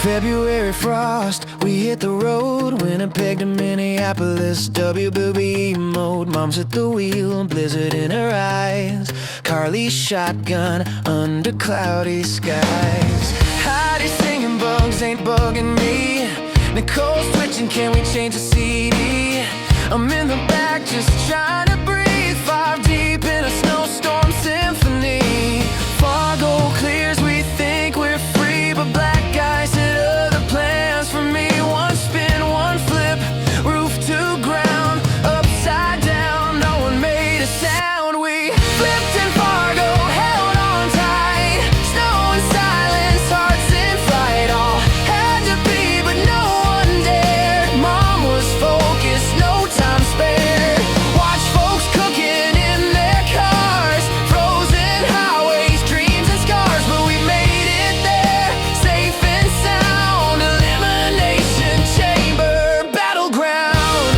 February frost, we hit the road. Winnipeg to Minneapolis, WBB mode. Mom's at the wheel, blizzard in her eyes. Carlie's shotgun under cloudy skies. Heidi singing, bugs ain't bugging me. Nicole's twitching, can we change the CD? I'm in the back just trying to breathe. 5 deep in a snowstorm symphony. Fargo clears, we think we're free, but black guys had other plans for me. One spin, one flip, roof to ground, upside down, no one made a sound. We flipped in Fargo, held on tight, snow and silence, hearts in flight. All had to be, but no one dared. Mom was focused, no time spared. Watch folks cooking in their cars, frozen highways, dreams and scars, but we made it there, safe and sound. Elimination Chamber, battleground,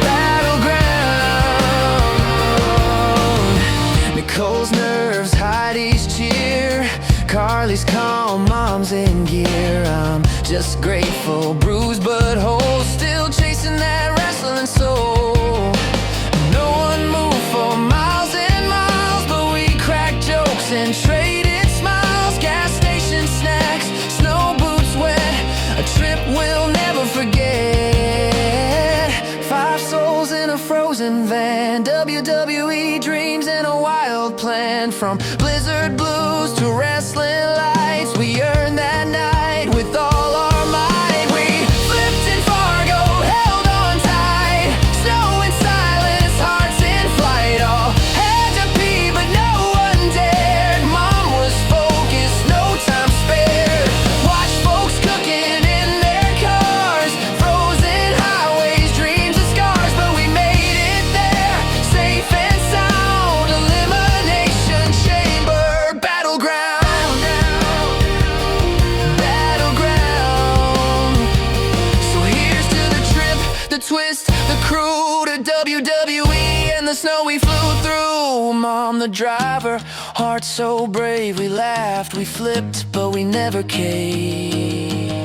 battleground. Nicole's nerves, Heidi's cheer, Carlie's calm, Mom's in gear. I'm just grateful, bruised but whole, still chasing that wrestling soul. No one moved for miles and miles, but we cracked jokes and traded smiles. Gas station snacks, snow boots wet, a trip we'll never forget. 5 souls in a frozen van, WWE dreams and a wild plan. From blizzard blues to wrestling lights, we earned that night with all our might. We flipped in Fargo, held on tight, snow and silence, hearts in flight. All had to be, but no one dared. Mom was focused, no time spared. Watch folks cooking in their cars, frozen highways, dreams and scars, but we made it there, safe and sound. Elimination Chamber, battleground, battleground. So here's to the trip, the twist, the crew, to WWE and the snow we flew through. Mom the driver, heart so brave, we laughed, we flipped, but we never caved.